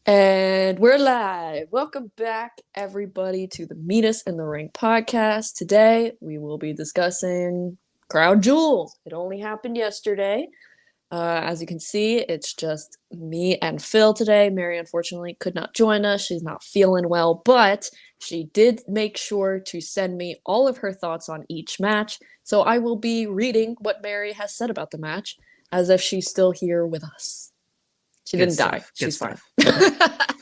And we're live. Welcome back, everybody, to the Meet Us in the Ring podcast. Today, we will be discussing Crown Jewel. It only happened yesterday. As you can see, it's just me and Phil today. Mary, unfortunately, could not join us. She's not feeling well, but she did make sure to send me all of her thoughts on each match. So I will be reading what Mary has said about the match as if she's still here with us. She Good didn't die. stuff. Good She's fine. stuff.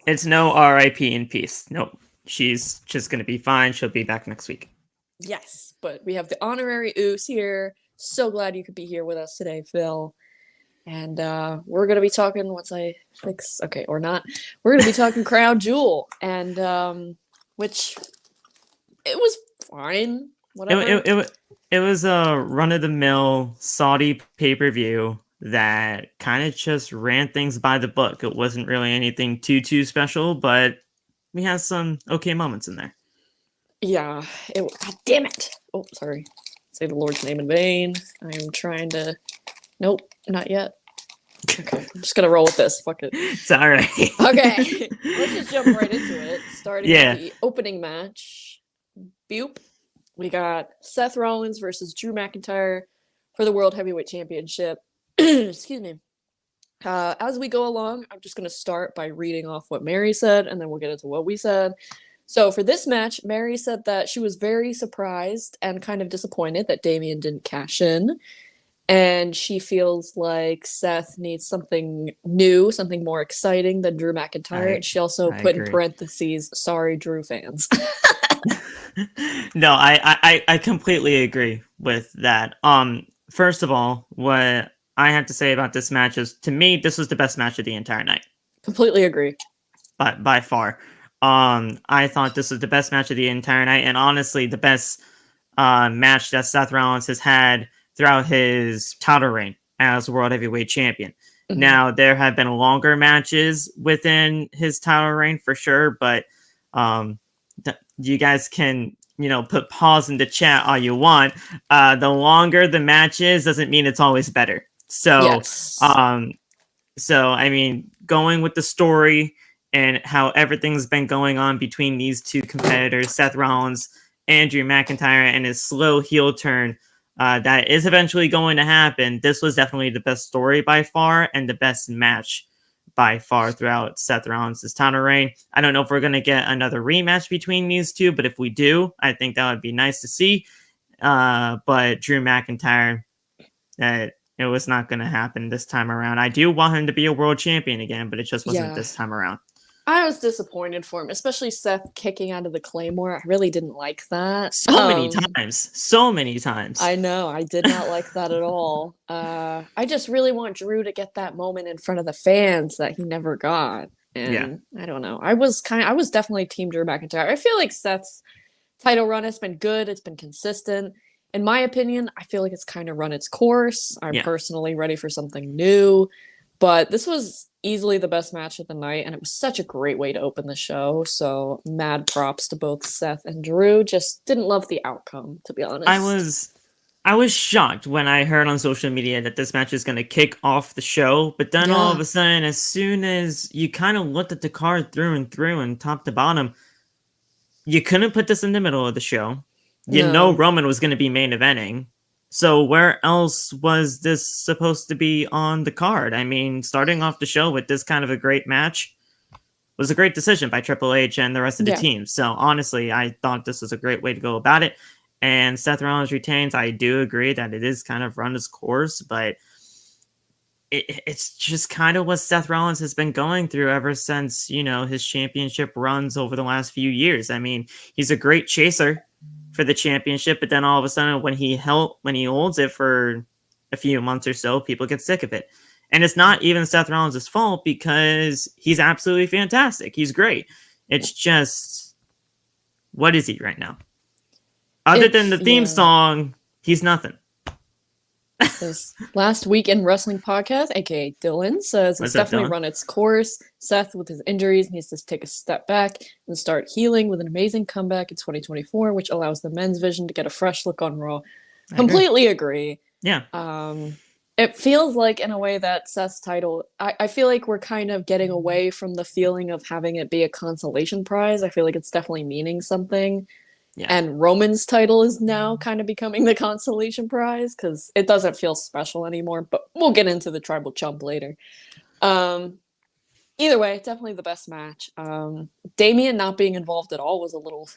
It's no R.I.P. in peace. Nope. She's just gonna be fine. She'll be back next week. Yes, but we have the honorary Oos here. So glad you could be here with us today, Phil. And we're gonna be talking once I fix or not. We're gonna be talking Crown Jewel, and which it was fine. Whatever. It was a run of the mill Saudi pay per view that kind of just ran things by the book. It wasn't really anything too special, but we had some okay moments in there. Yeah. God damn it. Oh, sorry. Say the Lord's name in vain. I am trying to. Nope, not yet. Okay, I'm just gonna roll with this. Fuck it. It's all right. Okay, let's just jump right into it. Starting with the opening match. Boop. We got Seth Rollins versus Drew McIntyre for the World Heavyweight Championship. Excuse me. As we go along, I'm just gonna start by reading off what Mary said, and then we'll get into what we said. So for this match, Mary said that she was very surprised and kind of disappointed that Damian didn't cash in. And she feels like Seth needs something new, something more exciting than Drew McIntyre. And she also put in parentheses, sorry, Drew fans. No, I completely agree with that. First of all, what I have to say about this match is, to me, this was the best match of the entire night. Completely agree. By far. I thought this was the best match of the entire night, and honestly, the best match that Seth Rollins has had throughout his title reign as World Heavyweight Champion. Mm-hmm. Now, there have been longer matches within his title reign for sure, but you guys can, put pause in the chat all you want. The longer the match is doesn't mean it's always better. So, yes. So I mean, going with the story and how everything's been going on between these two competitors, Seth Rollins and Drew McIntyre, and his slow heel turn that is eventually going to happen. This was definitely the best story by far and the best match by far throughout Seth Rollins' title reign. I don't know if we're going to get another rematch between these two, but if we do, I think that would be nice to see. But Drew McIntyre, it was not going to happen this time around. I do want him to be a world champion again, but it just wasn't this time around. I was disappointed for him, especially Seth kicking out of the Claymore. I really didn't like that. So many times. I know. I did not like that at all. I just really want Drew to get that moment in front of the fans that he never got. And I don't know. I was definitely Team Drew McIntyre. I feel like Seth's title run has been good. It's been consistent. In my opinion, I feel like it's kind of run its course. I'm personally ready for something new. But this was easily the best match of the night, and it was such a great way to open the show. So mad props to both Seth and Drew. Just didn't love the outcome, to be honest. I was shocked when I heard on social media that this match is going to kick off the show, but then all of a sudden, as soon as you kind of looked at the card through and top to bottom, you couldn't put this in the middle of the show. You know Roman was going to be main eventing. So where else was this supposed to be on the card? I mean, starting off the show with this kind of a great match was a great decision by Triple H and the rest of the team. So honestly, I thought this was a great way to go about it. And Seth Rollins retains. I do agree that it is kind of run its course, but it's just kind of what Seth Rollins has been going through ever since, his championship runs over the last few years. I mean, he's a great chaser for the championship, but then all of a sudden when he holds it for a few months or so, people get sick of it. And it's not even Seth Rollins' fault, because he's absolutely fantastic. He's great. It's just, what is he right now? Other than the theme song, he's nothing. This last week in wrestling podcast, aka Dylan, says it's definitely run its course. Seth, with his injuries, needs to take a step back and start healing with an amazing comeback in 2024, which allows the men's vision to get a fresh look on Raw. Completely agree. Yeah. It feels like, in a way, that Seth's title, I feel like we're kind of getting away from the feeling of having it be a consolation prize. I feel like it's definitely meaning something. Yeah. And Roman's title is now kind of becoming the consolation prize because it doesn't feel special anymore. But we'll get into the tribal chump later. Either way, definitely the best match. Damian not being involved at all was a little...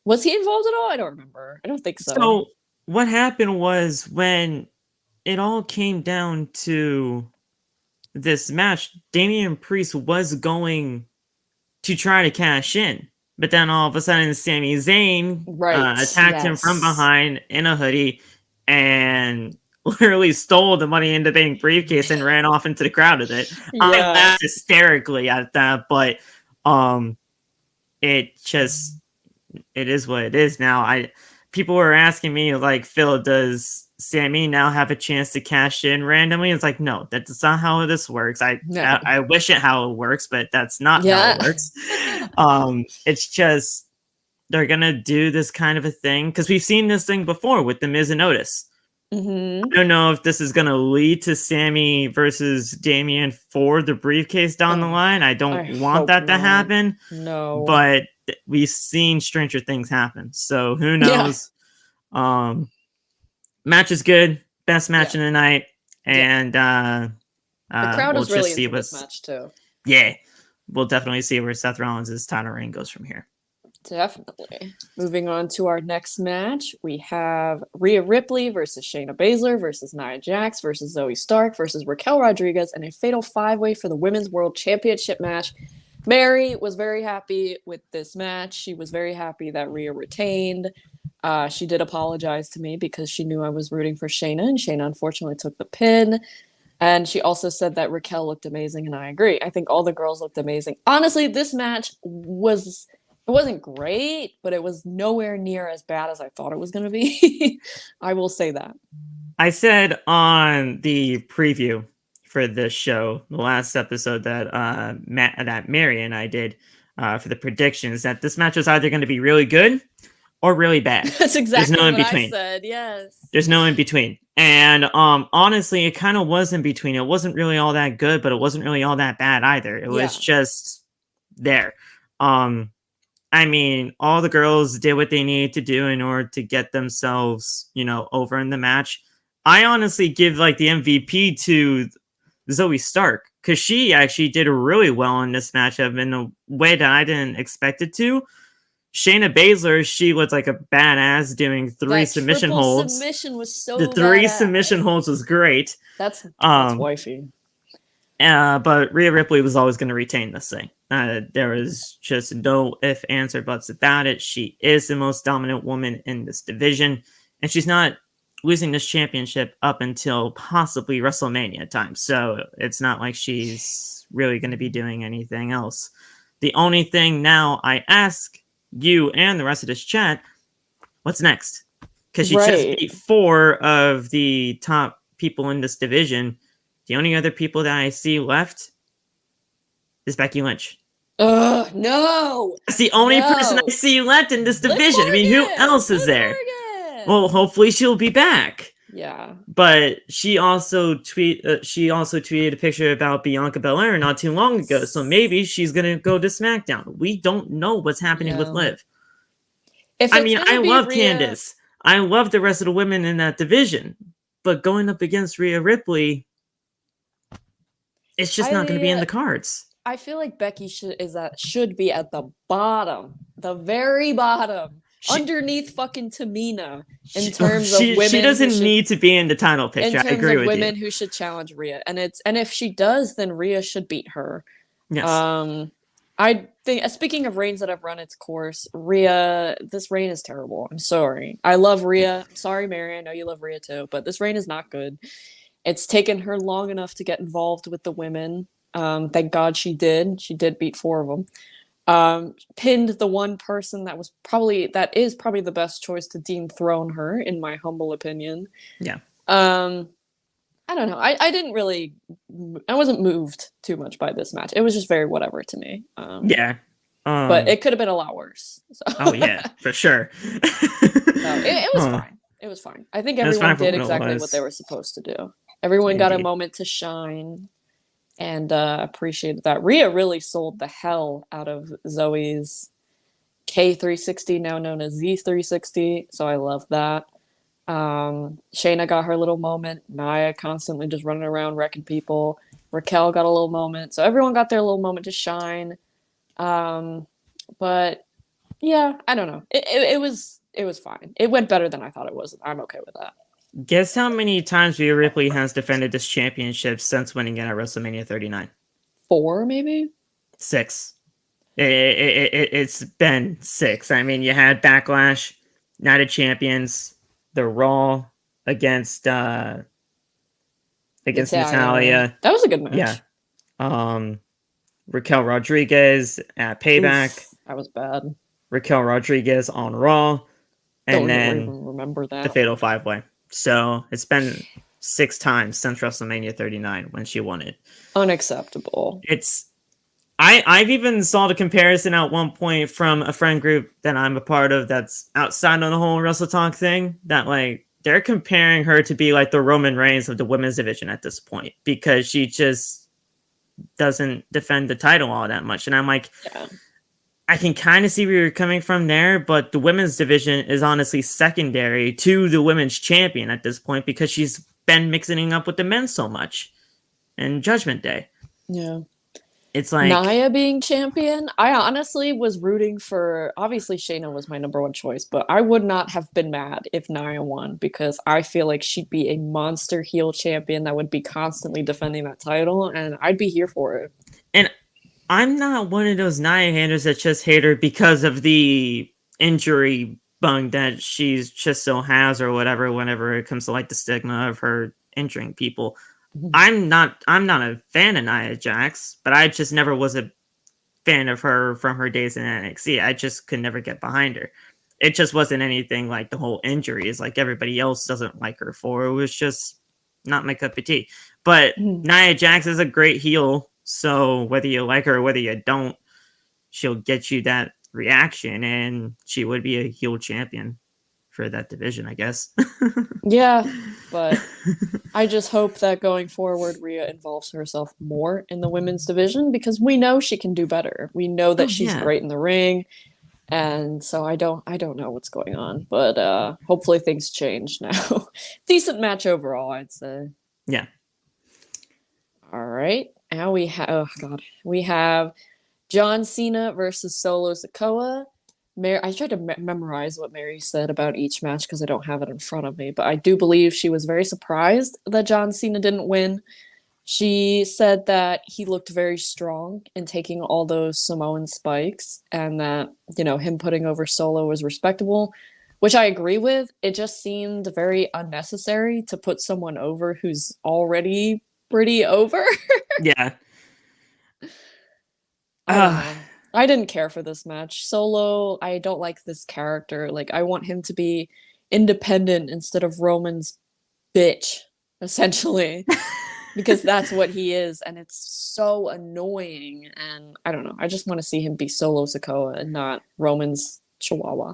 Was he involved at all? I don't remember. I don't think so. So what happened was, when it all came down to this match, Damian Priest was going to try to cash in. But then all of a sudden, Sami Zayn attacked him from behind in a hoodie and literally stole the Money in the Bank briefcase and ran off into the crowd with it. Yeah. I laughed hysterically at that, but it is what it is now. People were asking me, like, Phil, does Sami now have a chance to cash in randomly? It's like, no, that's not how this works. I wish it how it works, but that's not how it works. It's just, they're gonna do this kind of a thing because we've seen this thing before with the Miz and Otis. Mm-hmm. I don't know if this is gonna lead to Sami versus Damian for the briefcase down the line. I don't want that to happen. No, but we've seen stranger things happen, so who knows? Match is good, best match in the night, and the crowd is really into this match too. Yeah, we'll definitely see where Seth Rollins' title reign goes from here. Definitely. Moving on to our next match, we have Rhea Ripley versus Shayna Baszler versus Nia Jax versus Zoe Stark versus Raquel Rodriguez in a fatal 5-way for the Women's World Championship match. Mary was very happy with this match. She was very happy that Rhea retained. She did apologize to me because she knew I was rooting for Shayna, and Shayna unfortunately took the pin. And she also said that Raquel looked amazing, and I agree. I think all the girls looked amazing. Honestly, this match wasn't great, but it was nowhere near as bad as I thought it was going to be. I will say that. I said on the preview for this show, the last episode that that Mary and I did for the predictions, that this match was either going to be really good or really bad. That's exactly There's no in what between. I said, yes. There's no in between. And honestly, it kind of was in between. It wasn't really all that good, but it wasn't really all that bad either. It was just there. I mean, all the girls did what they needed to do in order to get themselves, over in the match. I honestly give like the MVP to Zoe Stark, because she actually did really well in this matchup in a way that I didn't expect it to. Shayna Baszler, she was like a badass doing 3 submission holds. Submission was so the 3 badass. submission holds was great. That's wifey. But Rhea Ripley was always going to retain this thing. There was just no ifs, ands, or buts about it. She is the most dominant woman in this division, and she's not losing this championship up until possibly WrestleMania time. So it's not like she's really going to be doing anything else. The only thing now I ask you and the rest of this chat, what's next? Because she just beat 4 of the top people in this division. The only other people that I see left is Becky Lynch. No! That's the only person I see left in this division. I mean, who else is there? Well, hopefully she'll be back. Yeah. But she also tweeted a picture about Bianca Belair not too long ago, so maybe she's gonna go to SmackDown. We don't know what's happening with Liv. I love Candice. I love the rest of the women in that division, but going up against Rhea Ripley, it's just not going to be in the cards. I feel like Becky should be at the bottom, the very bottom, underneath fucking Tamina in terms of women. She doesn't need to be in the title picture. I agree with you. In terms of women who should challenge Rhea, and if she does, then Rhea should beat her. Yes. I think, speaking of reigns that have run its course, Rhea, this reign is terrible. I'm sorry. I love Rhea. I'm sorry, Mary. I know you love Rhea too, but this reign is not good. It's taken her long enough to get involved with the women. Thank God she did. She did beat 4 of them. Pinned the one person that is probably the best choice to dethrone her, in my humble opinion. Yeah. I don't know. I wasn't moved too much by this match. It was just very whatever to me. But it could have been a lot worse. So. Oh yeah, for sure. It was fine. It was fine. I think everyone did exactly what they were supposed to do. Everyone got a Indeed. moment to shine, and appreciated that. Rhea really sold the hell out of Zoe's K360, now known as Z360, so I love that. Shayna got her little moment. Nia constantly just running around wrecking people. Raquel got a little moment. So everyone got their little moment to shine. But yeah, I don't know. It was fine. It went better than I thought it was. I'm okay with that. Guess how many times Rhea Ripley has defended this championship since winning it at WrestleMania 39? 4, maybe? 6. It's been 6. I mean, you had Backlash, Night of Champions, the Raw against Natalia. That was a good match. Yeah. Raquel Rodriguez at Payback. Oof, that was bad. Raquel Rodriguez on Raw. And Don't then even remember that. the Fatal 5-Way. So it's been 6 times since WrestleMania 39 when she won it. Unacceptable. I've even saw the comparison at one point from a friend group that I'm a part of that's outside of the whole Wrestle Talk thing, that like they're comparing her to be like the Roman Reigns of the women's division at this point, because she just doesn't defend the title all that much. And I'm like, yeah. I can kind of see where you're coming from there, but the women's division is honestly secondary to the women's champion at this point, because she's been mixing up with the men so much. And Judgment Day. Yeah. It's like Nia being champion. I honestly was rooting for, obviously Shayna was my number one choice, but I would not have been mad if Nia won, because I feel like she'd be a monster heel champion that would be constantly defending that title, and I'd be here for it. And I'm not one of those Nia haters that just hate her because of the injury bug that she's just so has or whatever, whenever it comes to like the stigma of her injuring people. I'm not a fan of Nia Jax, but I just never was a fan of her from her days in NXT. I just could never get behind her. It just wasn't anything like the whole injuries like everybody else doesn't like her for. It was just not my cup of tea. But Nia Jax is a great heel, so whether you like her or whether you don't, she'll get you that reaction, and she would be a heel champion for that division, I guess. Yeah, but I just hope that going forward, Rhea involves herself more in the women's division, because we know she can do better. We know that she's great in the ring, and so I don't know what's going on, but hopefully things change now. Decent match overall, I'd say. Yeah. All right, now we have John Cena versus Solo Sikoa. I tried to memorize what Mary said about each match because I don't have it in front of me, but I do believe she was very surprised that John Cena didn't win. She said that he looked very strong in taking all those Samoan spikes, and that, him putting over Solo was respectable, which I agree with. It just seemed very unnecessary to put someone over who's already pretty over. Yeah. I didn't care for this match. Solo, I don't like this character. Like, I want him to be independent instead of Roman's bitch, essentially. Because that's what he is, and it's so annoying. And I don't know. I just want to see him be Solo Sikoa and not Roman's chihuahua.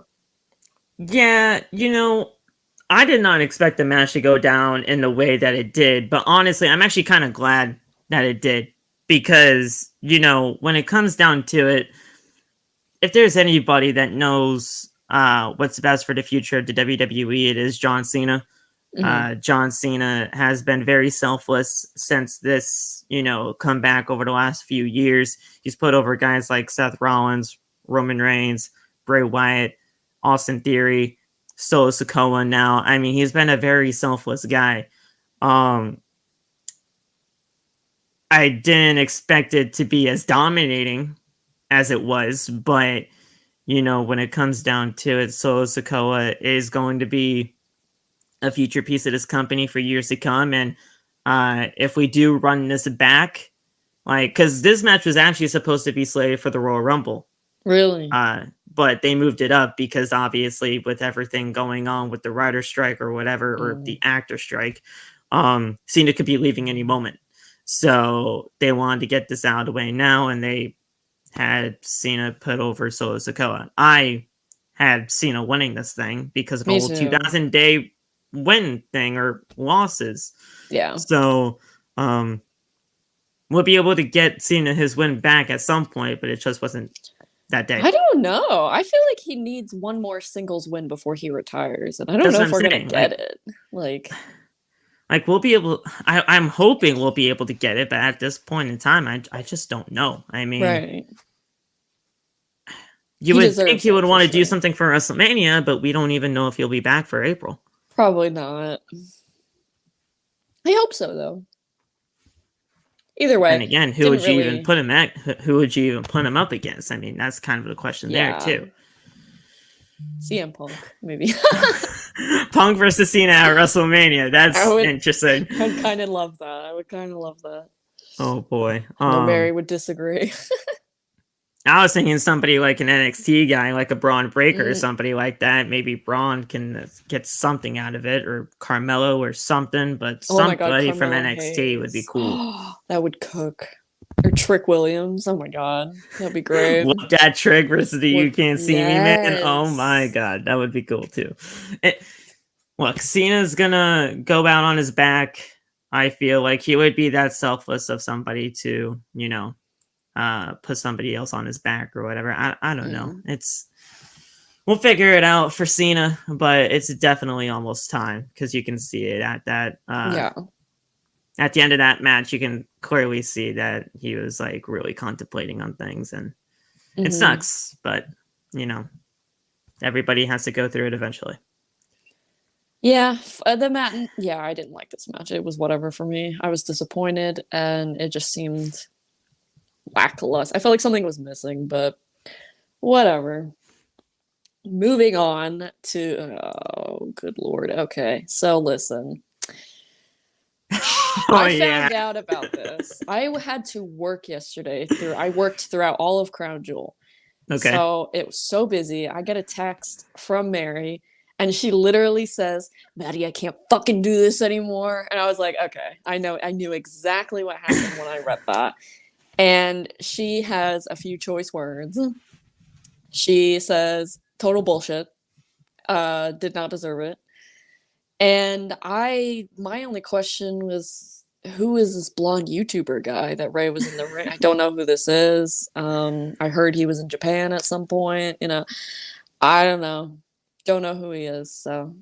Yeah, I did not expect the match to go down in the way that it did, but honestly, I'm actually kind of glad that it did. Because, when it comes down to it, if there's anybody that knows what's best for the future of the WWE, it is John Cena. Mm-hmm. John Cena has been very selfless since this, comeback over the last few years. He's put over guys like Seth Rollins, Roman Reigns, Bray Wyatt, Austin Theory, Solo Sikoa now. I mean, he's been a very selfless guy. I didn't expect it to be as dominating as it was, but, when it comes down to it, Solo Sikoa is going to be a future piece of this company for years to come. And if we do run this back, because this match was actually supposed to be slated for the Royal Rumble. Really? But they moved it up because obviously with everything going on with the writer strike or whatever, or the actor strike, Cena could be leaving any moment. So they wanted to get this out of the way now, and they had Cena put over Solo Sikoa. I had Cena winning this thing because of the whole 2000 day win thing or losses. Yeah. So we'll be able to get Cena his win back at some point, but it just wasn't that day. I don't know. I feel like he needs one more singles win before he retires, and I don't That's know what if I'm we're saying. gonna get it. Like we'll be able. I'm hoping we'll be able to get it, but at this point in time, I just don't know. I mean, right. You would think he would want to sure. do something for WrestleMania, but we don't even know if he'll be back for April. Probably not. I hope so, though. Either way. And again, who would you even put him at? Who would you even put him up against? I mean, that's kind of the question there too. CM Punk, maybe. Punk versus Cena at WrestleMania. That's interesting. I'd kind of love that. I would kind of love that. Oh boy. No, Mary would disagree. I was thinking somebody like an NXT guy, like a Braun Breaker or somebody like that. Maybe Braun can get something out of it, or Carmelo or something, but somebody from NXT would be cool. That would cook. Or Trick Williams. Oh my god. That'd be great. Look that Trick versus the You Can't See Me Man. Oh my god. That would be cool too. Look, Cena's gonna go out on his back. I feel like he would be that selfless of somebody to, put somebody else on his back or whatever. I don't know. We'll figure it out for Cena, but it's definitely almost time because you can see it at that. At the end of that match, you can clearly see that he was like really contemplating on things, and it sucks, but everybody has to go through it eventually. Yeah, the match. Yeah, I didn't like this match. It was whatever for me. I was disappointed, and it just seemed lackluster. I felt like something was missing, but whatever. Moving on to good lord. Okay, so listen. I found out about this. I had to work yesterday. I worked throughout all of Crown Jewel. Okay. So it was so busy. I get a text from Mary, and she literally says, "Maddie, I can't fucking do this anymore." And I was like, okay, I knew exactly what happened when I read that. And she has a few choice words. She says, "Total bullshit. Did not deserve it." And my only question was, who is this blonde YouTuber guy that Ray was in the ring? I don't know who this is. I heard he was in Japan at some point. I don't know. Don't know who he is. So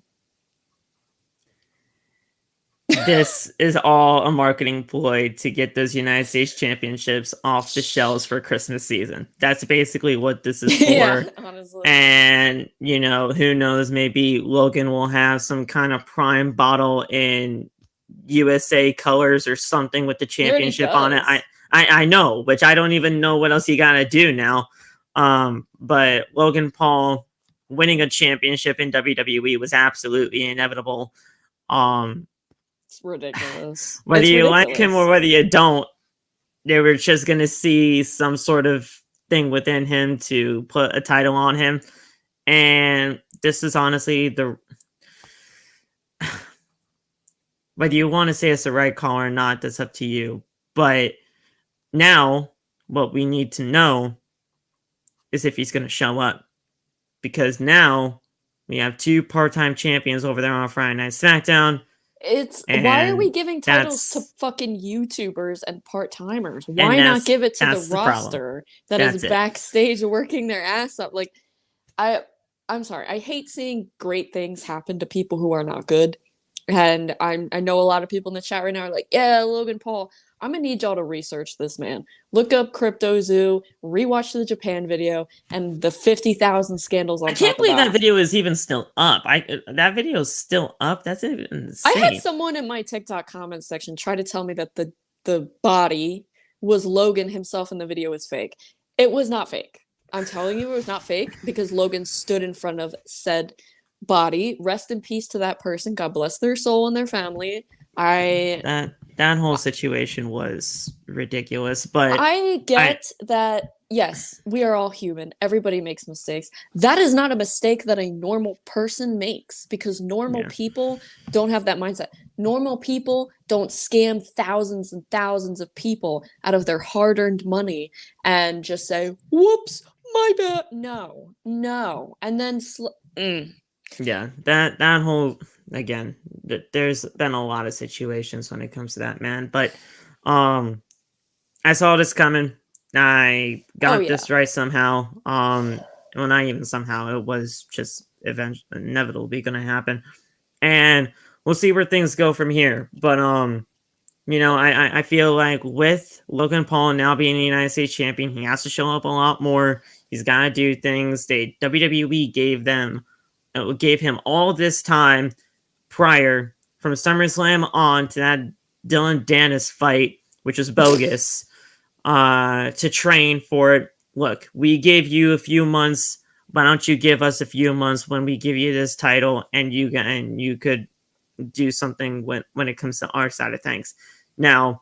this is all a marketing ploy to get those United States championships off the shelves for Christmas season. That's basically what this is for. Yeah, honestly. And, who knows, maybe Logan will have some kind of prime bottle in USA colors or something with the championship on it. I know, which I don't even know what else you got to do now. But Logan Paul winning a championship in WWE was absolutely inevitable. It's ridiculous. Whether you like him or whether you don't, they were just going to see some sort of thing within him to put a title on him. And this is honestly whether you want to say it's the right call or not, that's up to you. But now what we need to know is if he's going to show up. Because now we have two part-time champions over there on Friday Night SmackDown. Why are we giving titles to fucking YouTubers and part-timers? Why not give it to the roster that is backstage working their ass up? Like, I'm sorry. I hate seeing great things happen to people who are not good. And I know a lot of people in the chat right now are like, yeah, Logan Paul. I'm going to need y'all to research this man. Look up CryptoZoo, rewatch the Japan video, and the 50,000 scandals on top of that. I can't believe that video is even still up. That video is still up? That's insane. I had someone in my TikTok comments section try to tell me that the body was Logan himself and the video is fake. It was not fake. I'm telling you it was not fake because Logan stood in front of said body. Rest in peace to that person. God bless their soul and their family. That whole situation was ridiculous, but I get that. Yes, we are all human. Everybody makes mistakes. That is not a mistake that a normal person makes because normal people don't have that mindset. Normal people don't scam thousands and thousands of people out of their hard-earned money and just say, "Whoops, my bad." No. And then yeah, that whole again, there's been a lot of situations when it comes to that, man. But I saw this coming. I got this right somehow. Well, not even somehow. It was just inevitably going to happen, and we'll see where things go from here. But I feel like with Logan Paul now being the United States champion, he has to show up a lot more. He's got to do things. WWE gave him all this time prior from SummerSlam on to that Dylan Dennis fight, which was bogus, to train for it. Look, we gave you a few months. Why don't you give us a few months when we give you this title, and you could do something when it comes to our side of things. Now,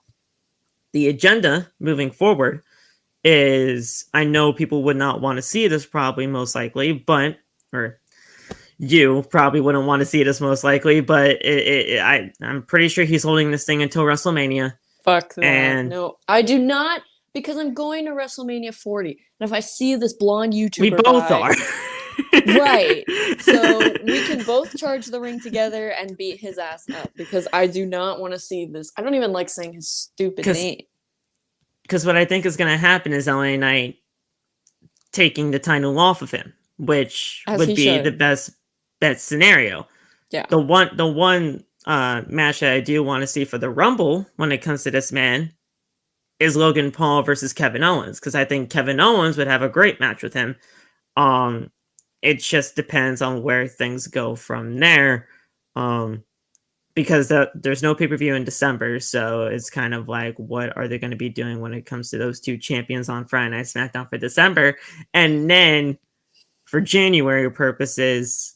the agenda moving forward is, I know people would not want to see this probably most likely, or you probably wouldn't want to see this most likely, but I'm pretty sure he's holding this thing until WrestleMania. Fuck that. And no, I do not, because I'm going to WrestleMania 40. And if I see this blonde YouTuber we both are. Right. So we can both charge the ring together and beat his ass up, because I do not want to see this. I don't even like saying his stupid name. Because what I think is going to happen is LA Knight taking the title off of him, which would be the best scenario. Yeah. The one match that I do want to see for the Rumble when it comes to this man is Logan Paul versus Kevin Owens, because I think Kevin Owens would have a great match with him. It just depends on where things go from there, because there's no pay-per-view in December, so it's kind of like, what are they going to be doing when it comes to those two champions on Friday Night SmackDown for December? And then for January purposes,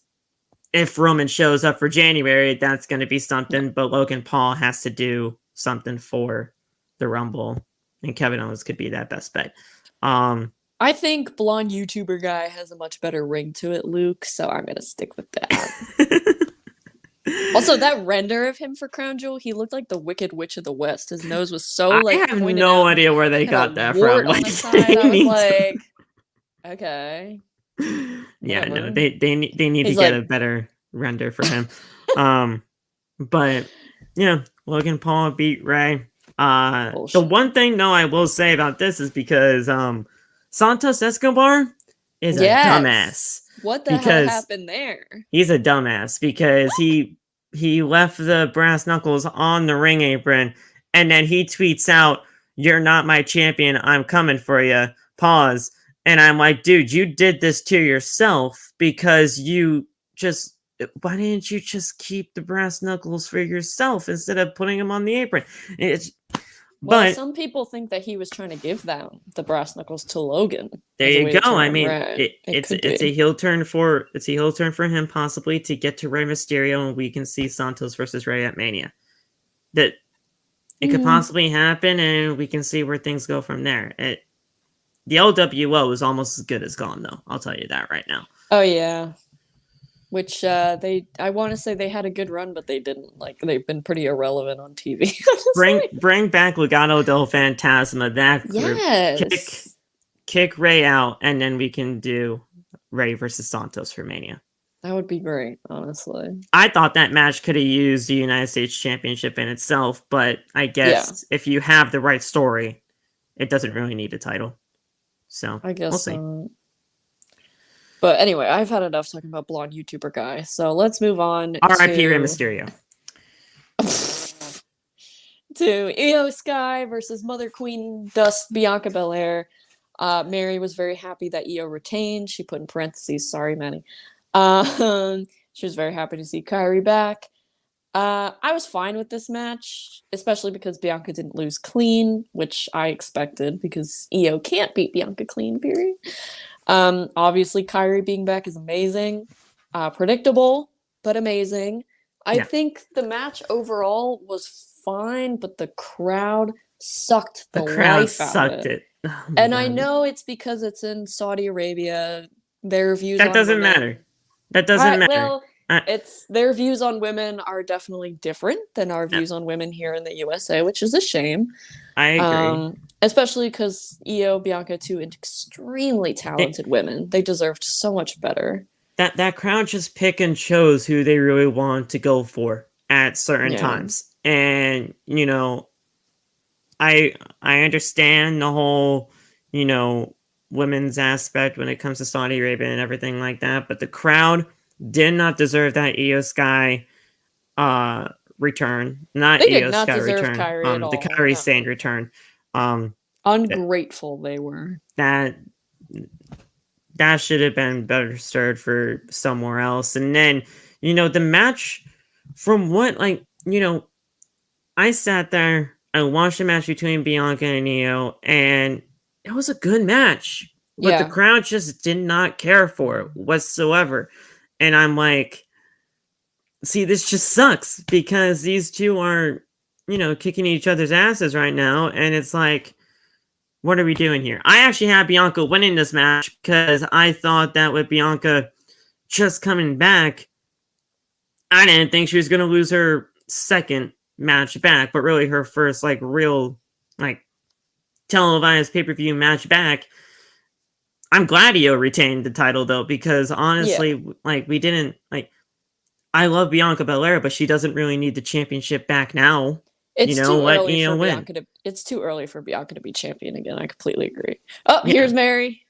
if Roman shows up for January, that's going to be something, but Logan Paul has to do something for the Rumble, and Kevin Owens could be that best bet. I think blonde YouTuber guy has a much better ring to it, Luke, so I'm going to stick with that. Also, that render of him for Crown Jewel, he looked like the Wicked Witch of the West. His nose was so, I have no idea where they got that from. On the side. I was like, okay. Yeah, no, they need to get a better render for him. But yeah, Logan Paul beat Ray. The one thing, though, I will say about this is because Santos Escobar is a dumbass. What the hell happened there? He's a dumbass because he left the brass knuckles on the ring apron, and then he tweets out, "You're not my champion. I'm coming for you." Pause. And I'm like, dude, you did this to yourself, because why didn't you just keep the brass knuckles for yourself instead of putting them on the apron? But some people think that he was trying to give the brass knuckles to Logan. There you go. I mean, it's a heel turn for him, possibly, to get to Rey Mysterio, and we can see Santos versus Rey at Mania. That it could possibly happen, and we can see where things go from there. The LWO is almost as good as gone, though. I'll tell you that right now. Oh yeah. Which I want to say they had a good run, but they didn't. Like, they've been pretty irrelevant on TV. Bring back Legado del Fantasma. That group. Yes. Kick Ray out, and then we can do Ray versus Santos for Mania. That would be great, honestly. I thought that match could have used the United States Championship in itself, but I guess if you have the right story, it doesn't really need a title. So I guess we'll see. But anyway, I've had enough talking about blonde YouTuber guy. So let's move on R.I.P. Rey Mysterio. to Io Sky versus Mother Queen Dust Bianca Belair. Mary was very happy that Io retained. She put in parentheses, sorry, Manny. She was very happy to see Kairi back. I was fine with this match, especially because Bianca didn't lose clean, which I expected, because Io can't beat Bianca clean, period. Obviously, Kairi being back is amazing. Predictable, but amazing. I think the match overall was fine, but the crowd sucked the life out of it. Oh, and I know it's because it's in Saudi Arabia. Their views that doesn't matter. That doesn't matter. Well, it's their views on women are definitely different than our views on women here in the USA, which is a shame. I agree. Especially because Io, Bianca, two extremely talented women. They deserved so much better. that crowd just pick and chose who they really want to go for at certain Yeah. times. And, you know, I understand the whole, you know, women's aspect when it comes to Saudi Arabia and everything like that, but the crowd did not deserve that Io Sky return. Not They did Io not Sky deserve return. Kyrie at The all. Kairi No. Sane return. That Ungrateful they were. that should have been better served for somewhere else. And then, you know, the match, from what, like, you know, I sat there, I watched the match between Bianca and Io, and it was a good match. But the Yeah. crowd just did not care for it whatsoever. And I'm like, see, this just sucks because these two are, you know, kicking each other's asses right now. And it's like, what are we doing here? I actually had Bianca winning this match because I thought that with Bianca just coming back, I didn't think she was going to lose her second match back, but really her first, like, real, like, televised pay-per-view match back. I'm glad Io retained the title, though, because honestly, like, we didn't, like, I love Bianca Belair, but she doesn't really need the championship back now. It's you know, too let early Io for win. Bianca to. It's too early for Bianca to be champion again. I completely agree. Oh, Yeah. here's Mary.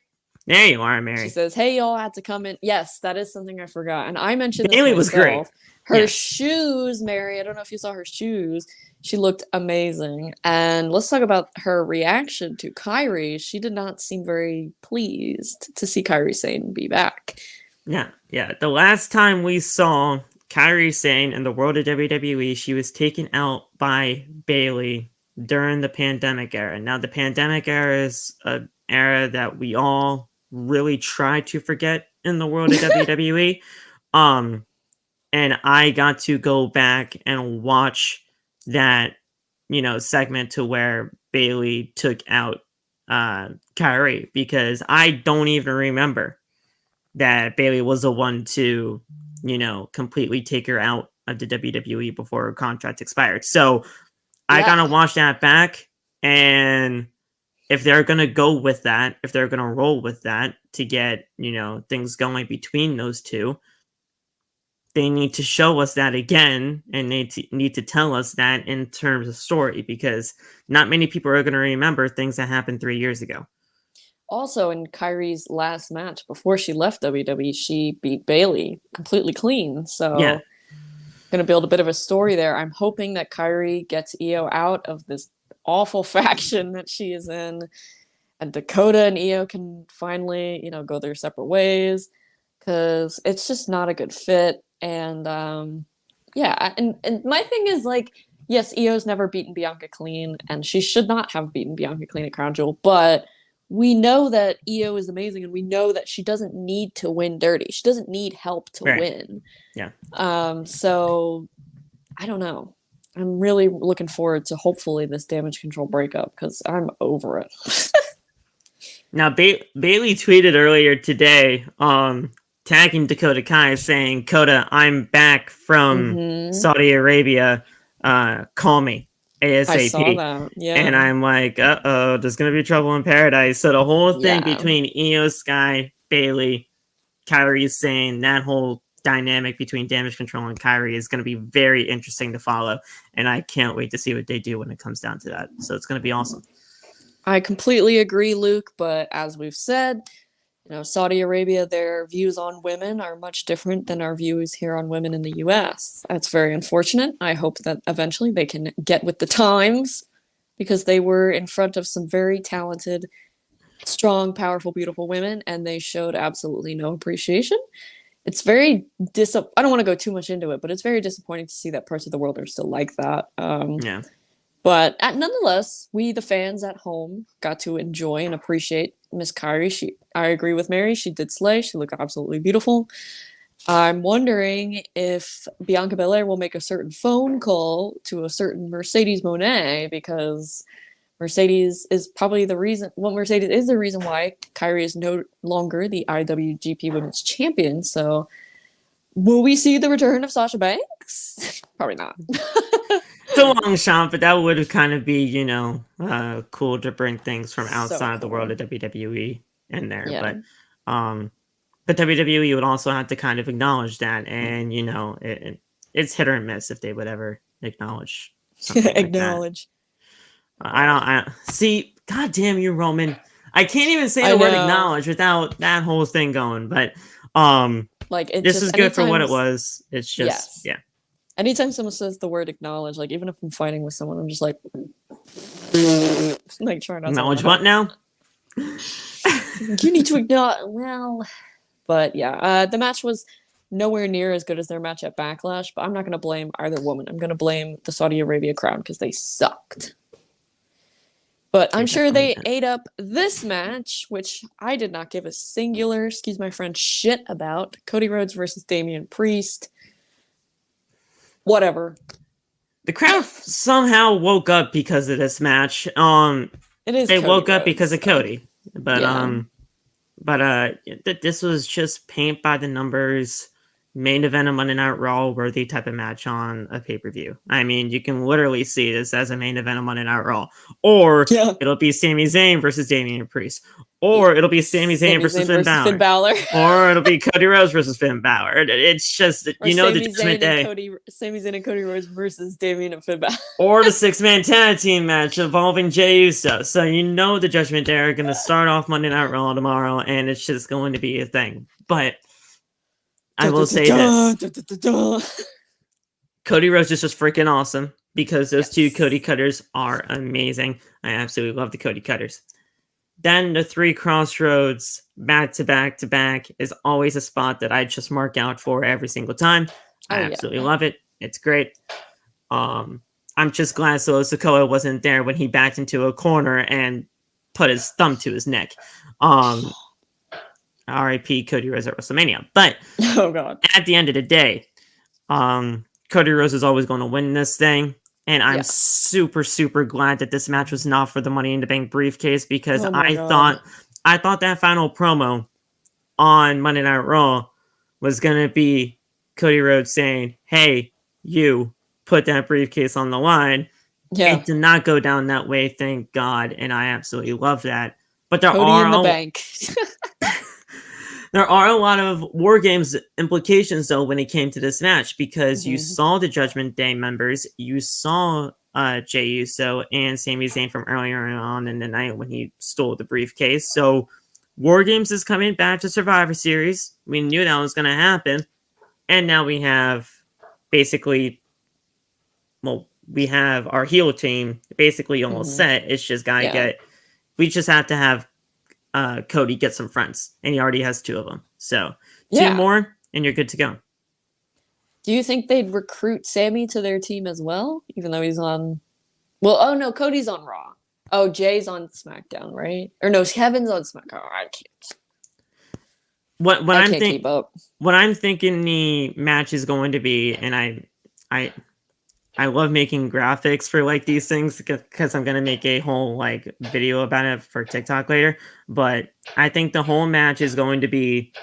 There you are, Mary. She says, "Hey, y'all had to come in." Yes, that is something I forgot, and I mentioned this Bayley myself. was great. Her Yes. shoes, Mary. I don't know if you saw her shoes. She looked amazing. And let's talk about her reaction to Kairi. She did not seem very pleased to see Kairi Sane be back. Yeah. The last time we saw Kairi Sane in the world of WWE, she was taken out by Bayley during the pandemic era. Now, the pandemic era is an era that we all really try to forget in the world of WWE. And I got to go back and watch that, you know, segment to where Bayley took out Kairi, because I don't even remember that Bayley was the one to, you know, completely take her out of the WWE before her contract expired. So I gotta watch that back, and if they're gonna go with that, if they're gonna roll with that to get, you know, things going between those two, they need to show us that again, and they need to tell us that in terms of story, because not many people are going to remember things that happened 3 years ago. Also, in Kairi's last match before she left WWE, she beat Bayley completely clean. So, going to build a bit of a story there. I'm hoping that Kairi gets Io out of this awful faction that she is in, and Dakota and Io can finally, you know, go their separate ways, because it's just not a good fit. And yeah, and my thing is, like, yes, Io's never beaten Bianca clean, and she should not have beaten Bianca clean at Crown Jewel, but we know that Io is amazing, and we know that she doesn't need to win dirty. She doesn't need help to win. Yeah. So I don't know. I'm really looking forward to hopefully this Damage Control breakup, because I'm over it. Now, Bayley tweeted earlier today, tagging Dakota Kai, saying, "Kota, I'm back from Saudi Arabia. Call me ASAP." I saw that. Yeah. And I'm like, uh-oh, there's gonna be trouble in paradise. So the whole thing between Io Sky, Bayley, Kairi Sane, that whole dynamic between Damage Control and Kairi is gonna be very interesting to follow. And I can't wait to see what they do when it comes down to that. So it's gonna be awesome. I completely agree, Luke, but as we've said, you know, Saudi Arabia, their views on women are much different than our views here on women in the US. That's very unfortunate. I hope that eventually they can get with the times, because they were in front of some very talented, strong, powerful, beautiful women, and they showed absolutely no appreciation. It's very I don't want to go too much into it, but it's very disappointing to see that parts of the world are still like that. Yeah. But nonetheless, we, the fans at home, got to enjoy and appreciate Miss Kairi. I agree with Mary. She did slay. She looked absolutely beautiful. I'm wondering if Bianca Belair will make a certain phone call to a certain Mercedes Moné, because Mercedes is probably the reason. Well, Mercedes is the reason why Kairi is no longer the IWGP Women's Champion. So, will we see the return of Sasha Banks? Probably not. It's a long shot, but that would kind of be, you know, cool to bring things from outside the world of WWE in there. Yeah. But but WWE would also have to kind of acknowledge that, and it's hit or miss if they would ever acknowledge something like that. Acknowledge. I see. God damn you, Roman! I can't even say I the word know. acknowledge without that whole thing going. But this is good for what it was. It's just yeah. Anytime someone says the word acknowledge, like even if I'm fighting with someone, I'm just like trying not to Acknowledge what now? You need to acknowledge. Well, but yeah, the match was nowhere near as good as their match at Backlash. But I'm not going to blame either woman. I'm going to blame the Saudi Arabia crowd because they sucked. But I'm sure they ate up this match, which I did not give a singular, excuse my French, shit about. Cody Rhodes versus Damian Priest. Whatever. The crowd somehow woke up because of this match. It is. They Cody woke up Rhodes, because of Cody, but yeah. this was just paint by the numbers. Main event of Monday Night Raw worthy type of match on a pay-per-view. I mean, you can literally see this as a main event of Monday Night Raw. Or it'll be Sami Zayn versus Damian Priest. Or it'll be Sami Zayn versus Finn Balor. Or it'll be Cody Rhodes versus Finn Balor. It's just, the Judgment Day. Sami Zayn and Cody Rhodes versus Damian and Finn Balor. Or the 6-man tag team match involving Jey Uso. So the Judgment Day are going to start off Monday Night Raw tomorrow, and it's just going to be a thing. But I will say this. Cody Rhodes is just freaking awesome because those two Cody Cutters are amazing. I absolutely love the Cody Cutters. Then the 3 Crossroads back to back to back is always a spot that I just mark out for every single time. I absolutely love it. It's great. I'm just glad Solo Sikoa wasn't there when he backed into a corner and put his thumb to his neck. R.I.P. Cody Rhodes at WrestleMania. But oh god, at the end of the day, Cody Rhodes is always going to win this thing. And I'm super, super glad that this match was not for the Money in the Bank briefcase because I thought that final promo on Monday Night Raw was going to be Cody Rhodes saying, "Hey, you put that briefcase on the line." Yeah. It did not go down that way, thank God, and I absolutely love that. But there Cody in the bank. There are a lot of War Games implications, though, when it came to this match, because you saw the Judgment Day members, you saw Jey Uso and Sami Zayn from earlier on in the night when he stole the briefcase. So War Games is coming back to Survivor Series. We knew that was going to happen. And now we have basically, we have our heel team basically almost set. It's just we just have to have Cody get some friends, and he already has 2 of them. So 2 more, and you're good to go. Do you think they'd recruit Sami to their team as well, even though he's on? Well, oh no, Cody's on Raw. Oh, Jay's on SmackDown, right? Or no, Kevin's on SmackDown. I can't. I can't keep up. What I'm thinking the match is going to be, and I love making graphics for like these things because I'm going to make a whole like video about it for TikTok later. But I think the whole match is going to be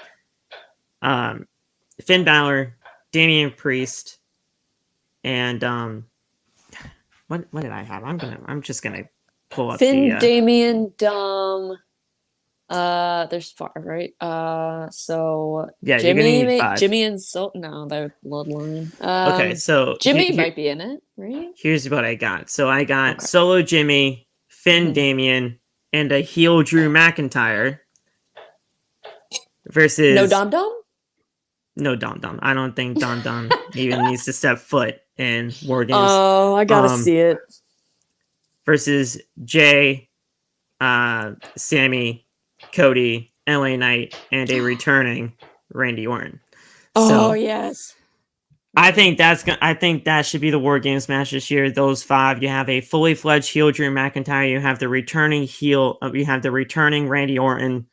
Finn Balor, Damian Priest, and what did I have? I'm just going to pull up Finn, Damian, Dom. There's 5, right? So Jimmy and no, they're bloodline. Okay, so Jimmy might be in it, right? Here's what I got. So I got Solo Jimmy, Finn Damian, and a heel Drew McIntyre versus no Dom Dom. No Dom Dom. I don't think Dom Dom even needs to step foot in War Games. Oh, I gotta see it. Versus Jay, Sammy, Cody, LA Knight, and a returning Randy Orton. Oh yes. I think that should be the War Games match this year. Those 5, you have a fully fledged heel Drew McIntyre, you have the returning heel, you have the returning Randy Orton,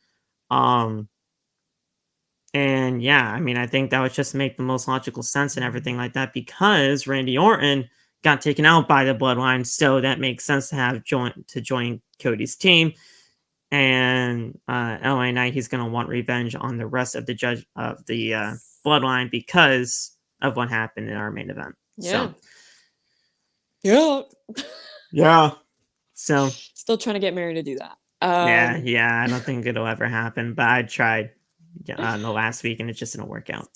and yeah, I mean, I think that would just make the most logical sense and everything like that because Randy Orton got taken out by the Bloodline, so that makes sense to have join Cody's team. And LA Knight, he's going to want revenge on the rest of the Bloodline because of what happened in our main event. Yeah. Yeah. So still trying to get Mary to do that. Yeah. I don't think it'll ever happen, but I tried. the last week, and it just didn't work out.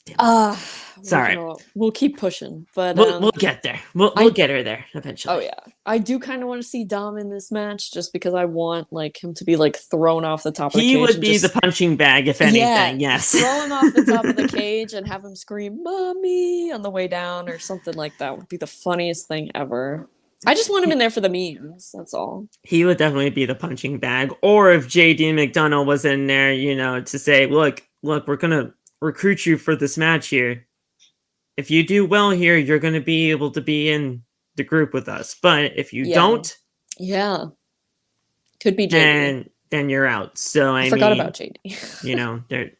Sorry. We'll keep pushing, but we'll get there. We'll get her there eventually. Oh yeah, I do kind of want to see Dom in this match, just because I want him to be thrown off the top of the cage. He would be the punching bag, if anything. Yes, throw him off the top of the cage and have him scream "Mommy" on the way down, or something like that. Would be the funniest thing ever. I just want him in there for the memes. That's all. He would definitely be the punching bag. Or if JD McDonough was in there, to say, look, we're gonna recruit you for this match here. If you do well here, you're gonna be able to be in the group with us. But if you don't, could be JD. Then you're out. So I forgot about JD.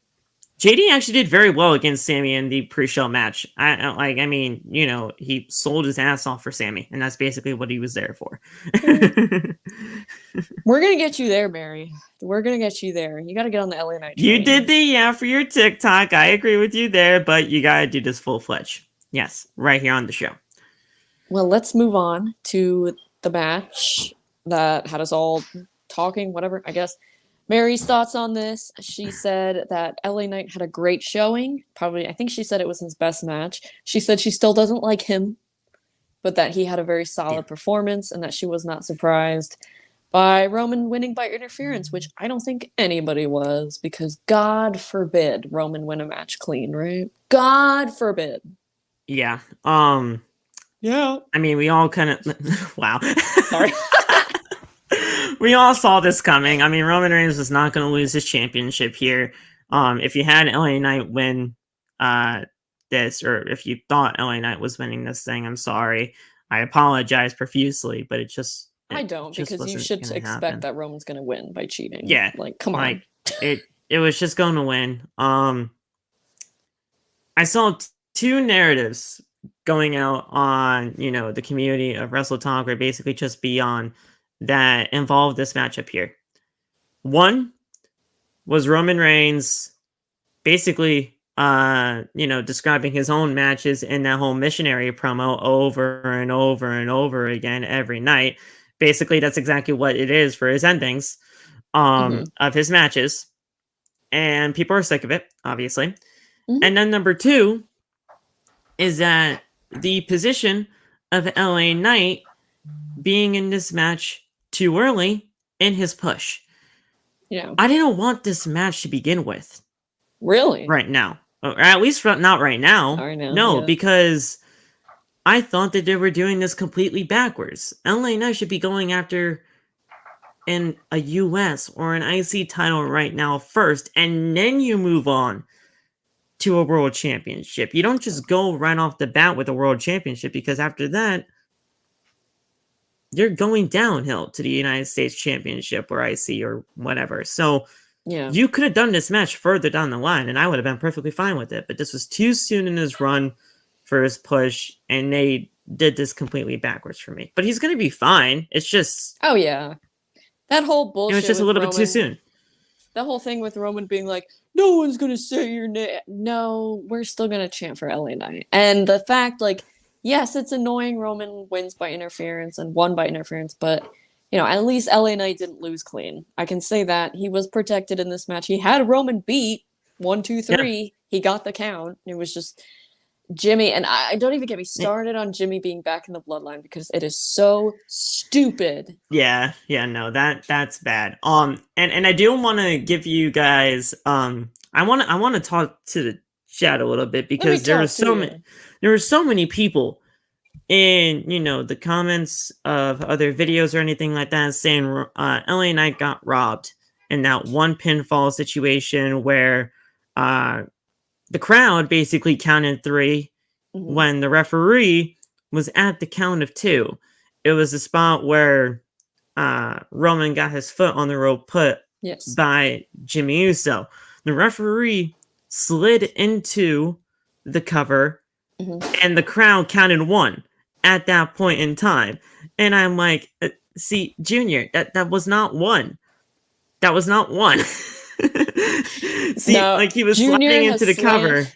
JD actually did very well against Sammy in the pre-show match. He sold his ass off for Sammy, and that's basically what he was there for. We're gonna get you there, Mary. We're gonna get you there. You got to get on the LA Knight train. You did for your TikTok. I agree with you there, but you gotta do this full-fledged. Yes, right here on the show. Well, let's move on to the match that had us all talking. Whatever, I guess. Mary's thoughts on this. She said that LA Knight had a great showing. I think she said it was his best match. She said she still doesn't like him, but that he had a very solid performance, and that she was not surprised by Roman winning by interference, which I don't think anybody was, because God forbid Roman win a match clean, right? God forbid. Yeah. Yeah. I mean, we all kind of... Wow. Sorry. We all saw this coming. I mean, Roman Reigns was not going to lose his championship here. If you had LA Knight win this, or if you thought LA Knight was winning this thing, I'm sorry. I apologize profusely, but I don't, because you should expect that Roman's going to win by cheating. Yeah. Come on. it was just going to win. I saw two narratives going out on, the community of Wrestle Talk, or basically just beyond, that involved this matchup here. One was Roman Reigns basically, describing his own matches in that whole missionary promo over and over and over again every night. Basically, that's exactly what it is for his endings of his matches. And people are sick of it, obviously. Mm-hmm. And then number two is that the position of LA Knight being in this match too early in his push. Yeah. I didn't want this match to begin with. Really? Right now. Or at least not right now. No, because I thought that they were doing this completely backwards. LA Knight should be going after a US or an IC title right now first, and then you move on to a world championship. You don't just go right off the bat with a world championship, because after that, you're going downhill to the United States Championship or IC or whatever. So you could have done this match further down the line, and I would have been perfectly fine with it. But this was too soon in his run for his push, and they did this completely backwards for me. But he's going to be fine. It's just... Oh, yeah. That whole bullshit. It was just a little bit too soon. That whole thing with Roman being like, no one's going to say your name. No, we're still going to chant for LA Knight. And the fact, yes, it's annoying Roman wins by interference and won by interference, but, at least LA Knight didn't lose clean. I can say that. He was protected in this match. He had Roman beat 1, 2, 3. Yeah. He got the count. It was just Jimmy, and I don't even get me started on Jimmy being back in the bloodline, because it is so stupid. Yeah, no, that's bad. And I do want to give you guys I want to talk to the chat a little bit, because there were so many people in the comments of other videos or anything like that saying LA Knight got robbed in that one pinfall situation where the crowd basically counted 3 when the referee was at the count of 2. It was the spot where Roman got his foot on the rope put by Jimmy Uso. The referee slid into the cover, and the crowd counted 1 at that point in time. And I'm like, see, Junior, that was not 1. That was not 1. See, he was sliding into the cover.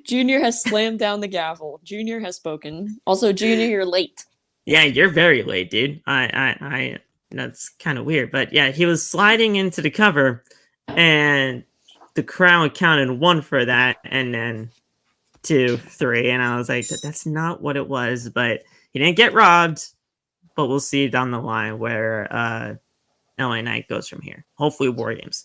Junior has slammed down the gavel. Junior has spoken. Also, Junior, you're late. Yeah, you're very late, dude. That's kind of weird, but yeah, he was sliding into the cover, and the crowd counted 1 for that, and then 2, 3, and I was like, that's not what it was. But he didn't get robbed. But we'll see down the line where LA Knight goes from here. Hopefully, War Games.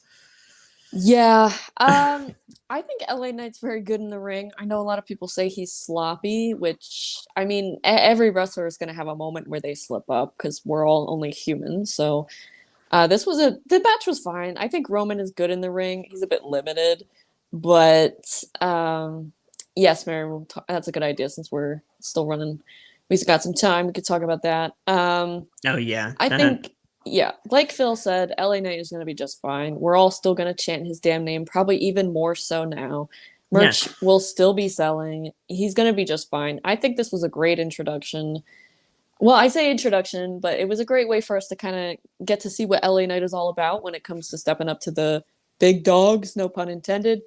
Yeah. I think LA Knight's very good in the ring. I know a lot of people say he's sloppy, which I mean, every wrestler is going to have a moment where they slip up because we're all only human. So the match was fine. I think Roman is good in the ring. He's a bit limited, but yes, Mary, that's a good idea since we're still running. We've got some time. We could talk about that. Oh yeah, I think. Yeah, like Phil said, LA Knight is going to be just fine. We're all still going to chant his damn name, probably even more so now. Merch will still be selling. He's going to be just fine. I think this was a great introduction. Well, I say introduction, but it was a great way for us to kind of get to see what LA Knight is all about when it comes to stepping up to the big dogs, no pun intended.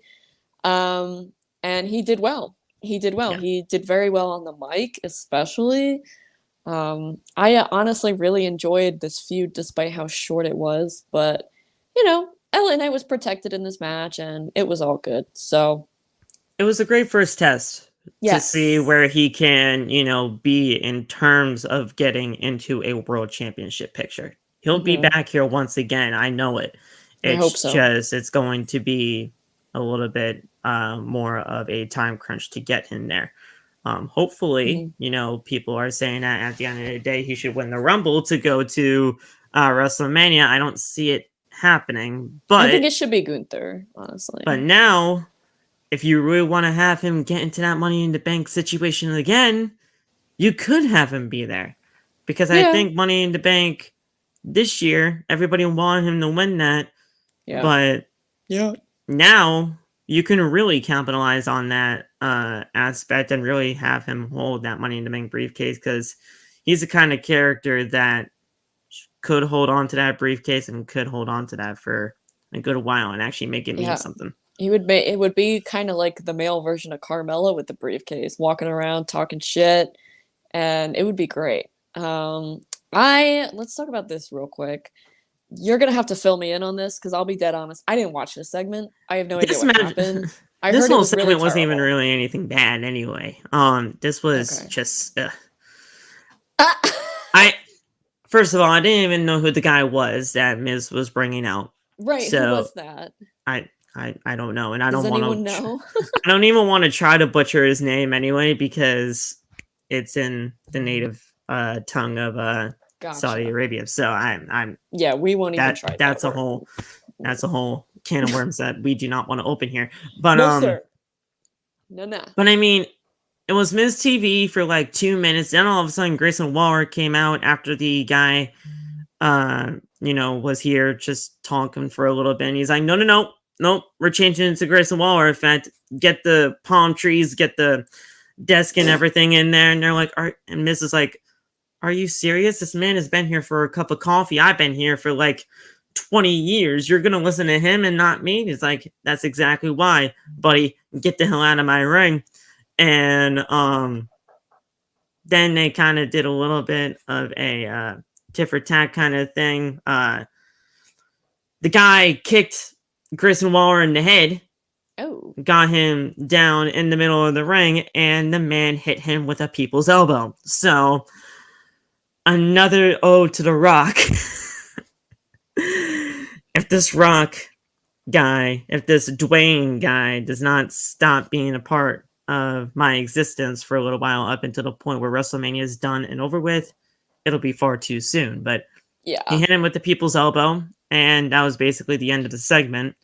And he did well. He did well. Yeah. He did very well on the mic, especially. I honestly really enjoyed this feud despite how short it was, but LA Knight was protected in this match and it was all good. So it was a great first test to see where he can, be in terms of getting into a world championship picture. He'll be back here once again. I know it. I hope so. It's going to be a little bit more of a time crunch to get him there. Hopefully, people are saying that at the end of the day, he should win the Rumble to go to WrestleMania. I don't see it happening, but I think it should be Gunther, honestly. But now, if you really want to have him get into that Money in the Bank situation again, you could have him be there. Because I think Money in the Bank this year, everybody wanted him to win that. Yeah. But now you can really capitalize on that aspect and really have him hold that Money in the Bank briefcase, because he's the kind of character that could hold on to that briefcase and could hold on to that for a good while and actually make it mean something. It would be kind of like the male version of Carmella with the briefcase, walking around talking shit, and it would be great. Let's talk about this real quick. You're gonna have to fill me in on this because I'll be dead honest. I didn't watch this segment. I have no idea what happened. This whole segment wasn't even really anything bad anyway. This was just. First of all, I didn't even know who the guy was that Miz was bringing out. Right, so who was that? I don't know, and I Does don't want to know. I don't even want to try to butcher his name anyway because it's in the native tongue of Saudi Arabia. So I'm we won't even try. That's a whole can of worms that we do not want to open here. But no, sir. No. But I mean, it was Miz TV for like 2 minutes. Then all of a sudden, Grayson Waller came out after the guy, was here just talking for a little bit. And he's like, no, we're changing it to Grayson Waller. In fact, get the palm trees, get the desk and everything in there. And they're like, and Miz is like, are you serious? This man has been here for a cup of coffee. I've been here for like 20 years. You're going to listen to him and not me? He's like, that's exactly why, buddy. Get the hell out of my ring. And then they kind of did a little bit of a tit for tat kind of thing. The guy kicked Grayson Waller in the head. Oh. Got him down in the middle of the ring, and the man hit him with a people's elbow. So, another ode to The Rock. If this Dwayne guy does not stop being a part of my existence for a little while up until the point where WrestleMania is done and over with, it'll be far too soon. But he hit him with the people's elbow, and that was basically the end of the segment.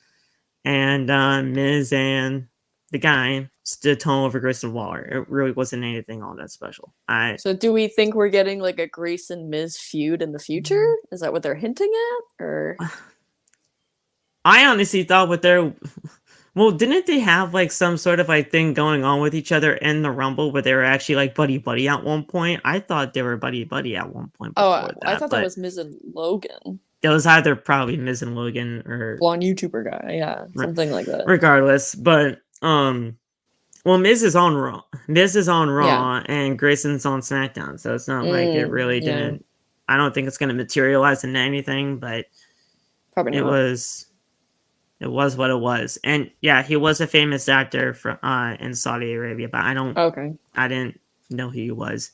And Miz and the guy stood tall over Grayson Waller. It really wasn't anything all that special. So do we think we're getting like a Grayson Miz feud in the future? Is that what they're hinting at? Or I honestly thought didn't they have like some sort of like thing going on with each other in the Rumble where they were actually like buddy at one point? I thought they were buddy at one point. I thought that was Miz and Logan. It was either probably Miz and Logan or blonde YouTuber guy, something like that. Regardless, but Miz is on Raw. And Grayson's on SmackDown, so it's not like it really didn't. I don't think it's going to materialize into anything, but probably not. It was It was what it was. And yeah, he was a famous actor from in Saudi Arabia, but I didn't know who he was.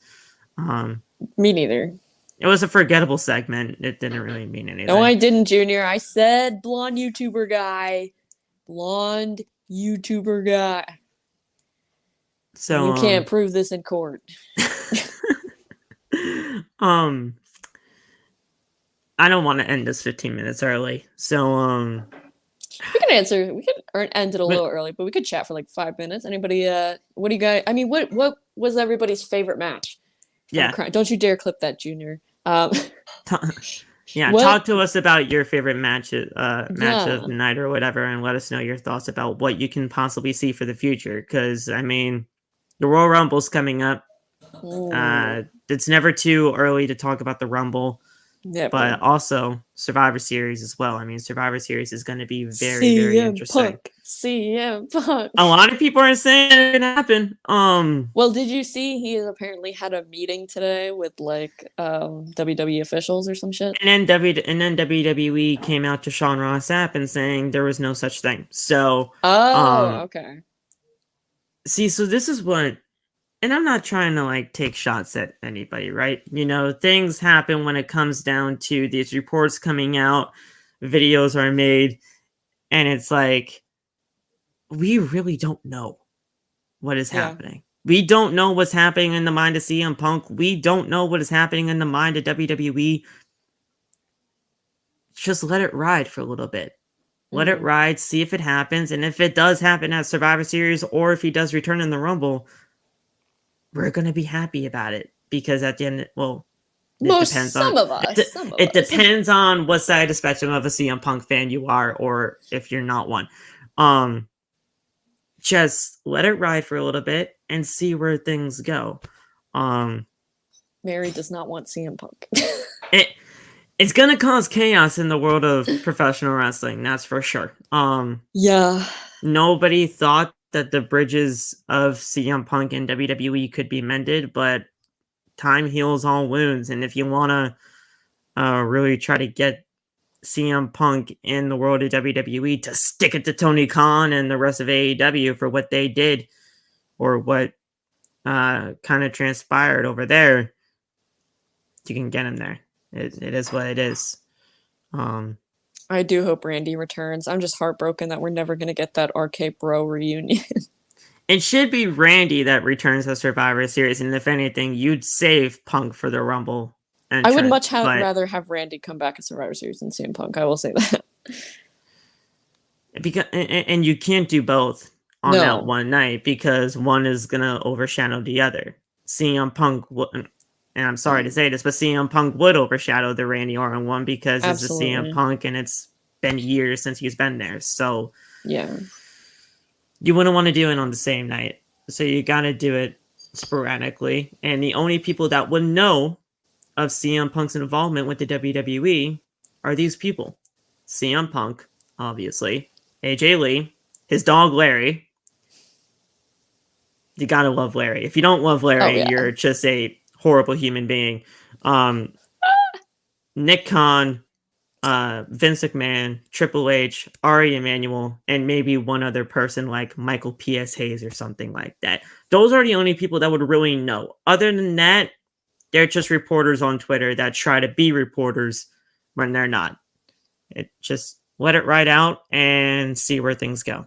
Me neither. It was a forgettable segment. It didn't really mean anything. No, I didn't, Junior. I said blonde YouTuber guy. Blonde YouTuber guy. So you can't prove this in court. I don't want to end this 15 minutes early. So we can end it a little early, but we could chat for like 5 minutes. Anybody what do you guys, I mean, what was everybody's favorite match? Yeah. Don't you dare clip that, Junior. Yeah, talk to us about your favorite match of the night or whatever, and let us know your thoughts about what you can possibly see for the future. Because I mean, the Royal Rumble's coming up. It's never too early to talk about the Rumble, but also Survivor Series as well. I mean, Survivor Series is going to be very interesting. CM Punk. A lot of people are saying it can happen. Well, did you see he apparently had a meeting today with like WWE officials or some shit? And then WWE came out to Sean Ross Sapp and saying there was no such thing. So okay. See, so this is what, and I'm not trying to like take shots at anybody, right? You know, things happen when it comes down to these reports coming out, videos are made, and it's like, we really don't know what is happening. We don't know what's happening in the mind of CM Punk. We don't know what is happening in the mind of WWE. Just let it ride for a little bit. Let it ride, see if it happens. And if it does happen at Survivor Series, or if he does return in the Rumble, we're going to be happy about it. Because at the end, it depends on what side of the spectrum of a CM Punk fan you are, or if you're not one. Just let it ride for a little bit and see where things go. Mary does not want CM Punk. It's gonna cause chaos in the world of professional wrestling, that's for sure. Nobody thought that the bridges of CM Punk and WWE could be mended, but time heals all wounds. And if you want to really try to get CM Punk in the world of WWE to stick it to Tony Khan and the rest of AEW for what they did, or what kind of transpired over there, you can get him there. It is what it is. I do hope Randy returns. I'm just heartbroken that we're never going to get that RK Bro reunion. It should be Randy that returns at Survivor Series, and if anything, you'd save Punk for the Rumble. I would much rather have Randy come back at Survivor Series than CM Punk. I will say that. And you can't do both on that one night, because one is gonna overshadow the other. CM Punk, and I'm sorry to say this, but CM Punk would overshadow the Randy Orton one, because it's a CM Punk, and it's been years since he's been there. So yeah, you wouldn't want to do it on the same night. So you got to do it sporadically. And the only people that would know of CM Punk's involvement with the WWE are these people. CM Punk, obviously. AJ Lee. His dog, Larry. You gotta love Larry. If you don't love Larry, you're just a horrible human being. Nick Khan, Vince McMahon, Triple H, Ari Emanuel, and maybe one other person like Michael P.S. Hayes or something like that. Those are the only people that would really know. Other than that, they're just reporters on Twitter that try to be reporters when they're not. Just let it ride out and see where things go.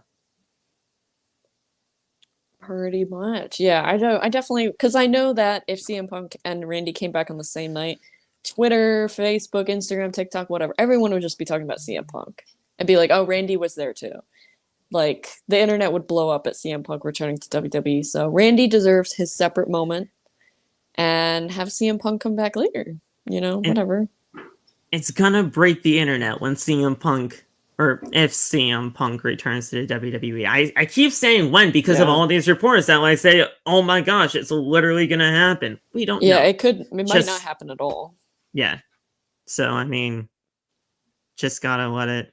Pretty much. Yeah, I know. I definitely, because I know that if CM Punk and Randy came back on the same night, Twitter, Facebook, Instagram, TikTok, whatever, everyone would just be talking about CM Punk and be like, oh, Randy was there too. Like, the internet would blow up at CM Punk returning to WWE. So Randy deserves his separate moment, and have CM Punk come back later. You know, whatever. It's gonna break the internet when CM Punk, or if CM Punk returns to the WWE. I keep saying when, because of all these reports that like say, oh my gosh, it's literally gonna happen. We don't know. Yeah, it might not happen at all. Yeah. So I mean, just gotta let it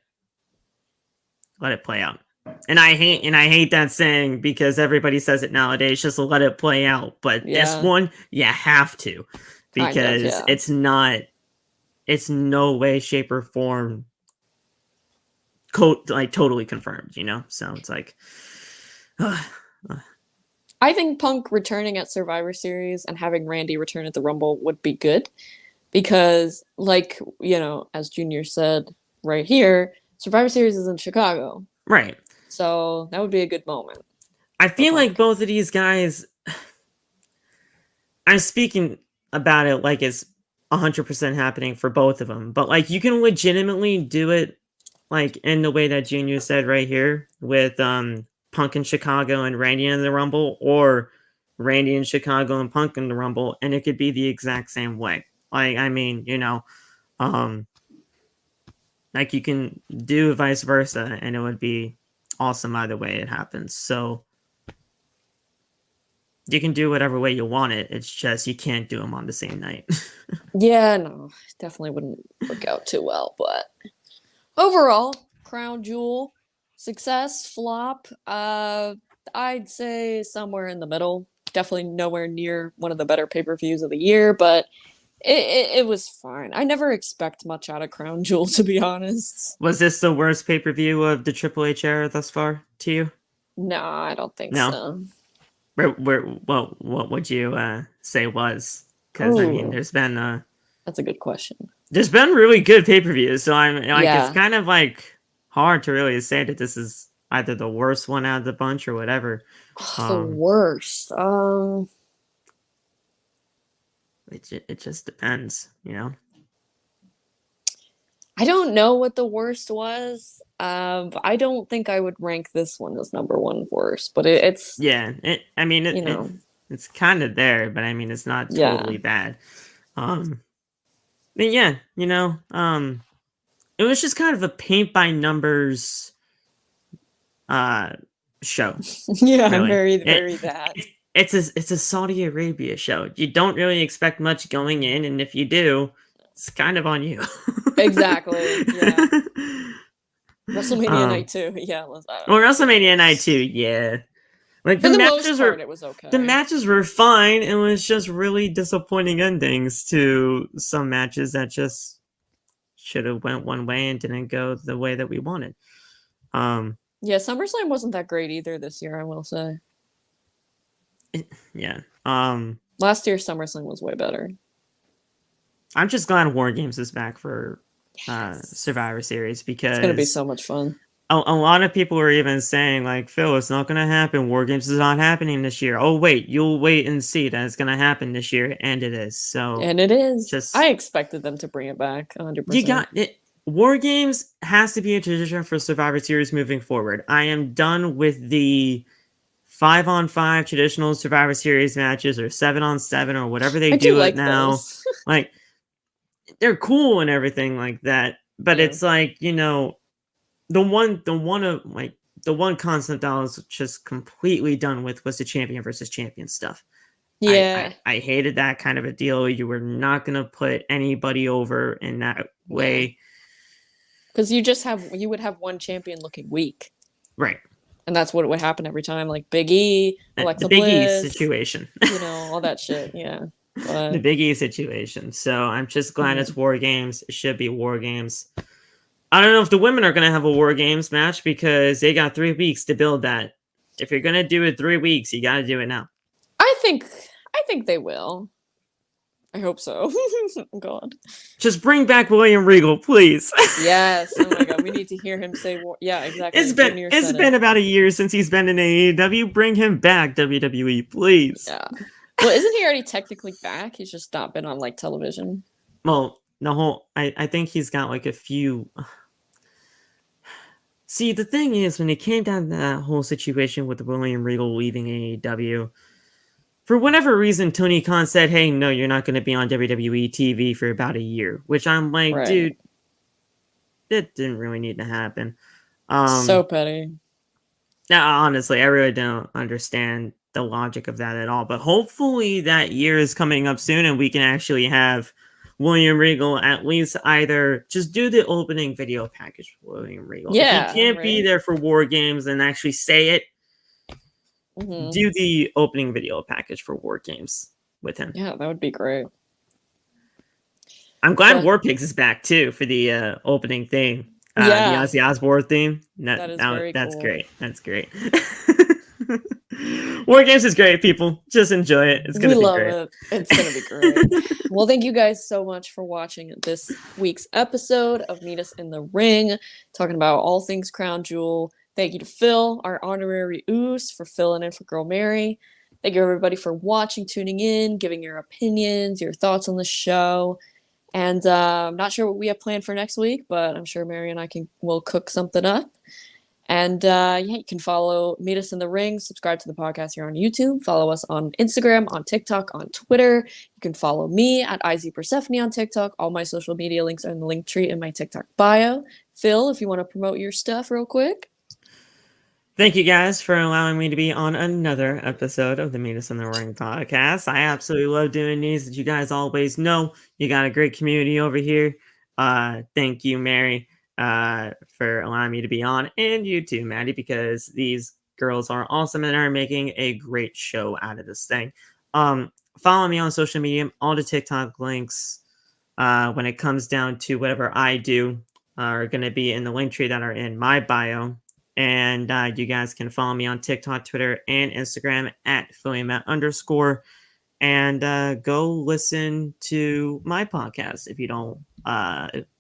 play out. And I hate that saying, because everybody says it nowadays, just let it play out. But this one, you have to, because it's no way, shape, or form like totally confirmed, you know? So it's like I think Punk returning at Survivor Series and having Randy return at the Rumble would be good because, like, as Junior said right here, Survivor Series is in Chicago. right. So that would be a good moment. I feel like both of these guys, I'm speaking about it like it's 100% happening for both of them, but like you can legitimately do it like in the way that Junior said right here with Punk in Chicago and Randy in the Rumble, or Randy in Chicago and Punk in the Rumble, and it could be the exact same way. Like, I mean, like you can do vice versa, and it would be awesome either way it happens. So you can do whatever way you want it. It's just you can't do them on the same night. Yeah, no, definitely wouldn't work out too well. But overall, Crown Jewel, success, flop, I'd say somewhere in the middle. Definitely nowhere near one of the better pay-per-views of the year, but it was fine. I never expect much out of Crown Jewel, to be honest. Was this the worst pay-per-view of the Triple H era thus far to you? No, I don't think No? so. What would you say was? Because I mean, Ooh, that's a good question. there's been really good pay-per-views, so I'm like, Yeah. it's kind of like hard to really say that this is either the worst one out of the bunch or whatever. The worst. It just depends, you know. I don't know what the worst was. But I don't think I would rank this one as number one worst. But it's Yeah. It's kind of there, but I mean, it's not totally bad. But yeah, it was just kind of a paint by numbers show. Yeah, really. very bad. It's a Saudi Arabia show. You don't really expect much going in, and if you do, it's kind of on you. Exactly. Yeah. WrestleMania night 2. Yeah. Well, WrestleMania night 2, yeah. Like for the matches most part, it was okay. The matches were fine. It was just really disappointing endings to some matches that just should have went one way and didn't go the way that we wanted. Yeah, SummerSlam wasn't that great either this year, I will say. Yeah. Last year's SummerSlam was way better. I'm just glad War Games is back for Survivor Series because it's gonna be so much fun. A lot of people were even saying like, Phil, it's not gonna happen. War Games is not happening this year. Oh wait, you'll wait and see that it's gonna happen this year, and it is. So and it is. I expected them to bring it back 100%. You got it. War Games has to be a tradition for Survivor Series moving forward. I am done with the 5-on-5 traditional Survivor Series matches or 7-on-7 or whatever they do it now. Like, they're cool and everything like that, but it's like, the one concept I was just completely done with was the champion versus champion stuff. Yeah, I hated that kind of a deal. You were not gonna put anybody over in that way. Because you would have one champion looking weak. Right. And that's what would happen every time, like Big E, Alexa the Big Bliss, E situation. All that shit, yeah. But the Big E situation. So I'm just glad it's War Games. It should be War Games. I don't know if the women are going to have a War Games match because they got 3 weeks to build that. If you're going to do it 3 weeks, you got to do it now. I think they will. I hope so. God. Just bring back William Regal, please. Yes. Oh my God. We need to hear him say war. Yeah, exactly. It's been about a year since he's been in AEW. Bring him back, WWE, please. Yeah. Well, isn't he already technically back? He's just not been on like television. Well, I think he's got like a few. See, the thing is, when it came down to that whole situation with William Regal leaving AEW, for whatever reason, Tony Khan said, hey, no, you're not going to be on WWE TV for about a year. Which I'm like, dude, that didn't really need to happen. So petty. Now, honestly, I really don't understand the logic of that at all. But hopefully that year is coming up soon and we can actually have William Regal at least either just do the opening video package for William Regal. Yeah. If he can't be there for War Games and actually say it, do the opening video package for War Games with him. Yeah, that would be great. I'm glad War Pigs is back too for the opening thing. The Yeah, Ozzy Osbourne theme. that is very That's cool. great. That's great. War Games is great, people. Just enjoy it. It's We gonna be love great. it. It's gonna be great. Well, thank you guys so much for watching this week's episode of Meet Us in the Ring, talking about all things Crown Jewel. Thank you to Phil, our honorary Oos, for filling in for Girl Mary. Thank you everybody for watching, tuning in, giving your opinions, your thoughts on the show. And I'm not sure what we have planned for next week, but I'm sure Mary and I will cook something up. And yeah, you can Meet Us in the Ring, subscribe to the podcast here on YouTube, follow us on Instagram, on TikTok, on Twitter. You can follow me at IZPersephone on TikTok. All my social media links are in the link tree in my TikTok bio. Phil, if you want to promote your stuff real quick. Thank you guys for allowing me to be on another episode of the Meet Us in the Ring podcast. I absolutely love doing these. As you guys always know, you got a great community over here. Thank you, Mary, for allowing me to be on, and you too, Maddie, because these girls are awesome and are making a great show out of this thing. Follow me on social media. All the TikTok links, when it comes down to whatever I do, are going to be in the link tree that are in my bio. And you guys can follow me on TikTok, Twitter, and Instagram at PhillyMatt_. And go listen to my podcast if you don't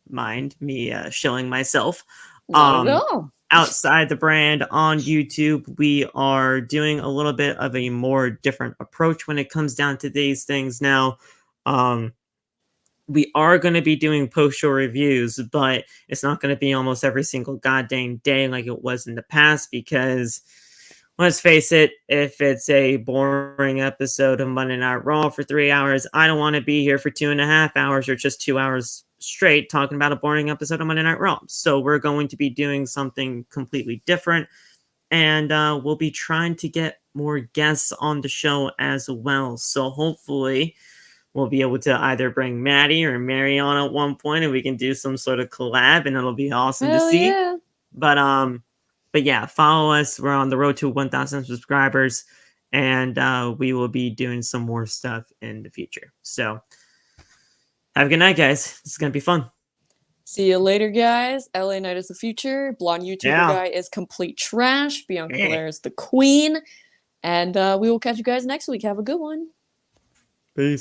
mind me shilling myself. Not at all. Outside the brand on YouTube, we are doing a little bit of a more different approach when it comes down to these things now. We are going to be doing post-show reviews, but it's not going to be almost every single goddamn day like it was in the past, because let's face it, if it's a boring episode of Monday Night Raw for 3 hours, I don't want to be here for 2.5 hours or just 2 hours straight talking about a boring episode of Monday Night Raw. So we're going to be doing something completely different, and we'll be trying to get more guests on the show as well. So hopefully we'll be able to either bring Maddie or Mary on at one point, and we can do some sort of collab, and it'll be awesome to see. Yeah. But yeah, follow us. We're on the road to 1,000 subscribers, and we will be doing some more stuff in the future. So have a good night, guys. It's gonna be fun. See you later, guys. LA Knight is the future. Blonde YouTuber guy is complete trash. Bianca Belair is the queen. And we will catch you guys next week. Have a good one. Peace.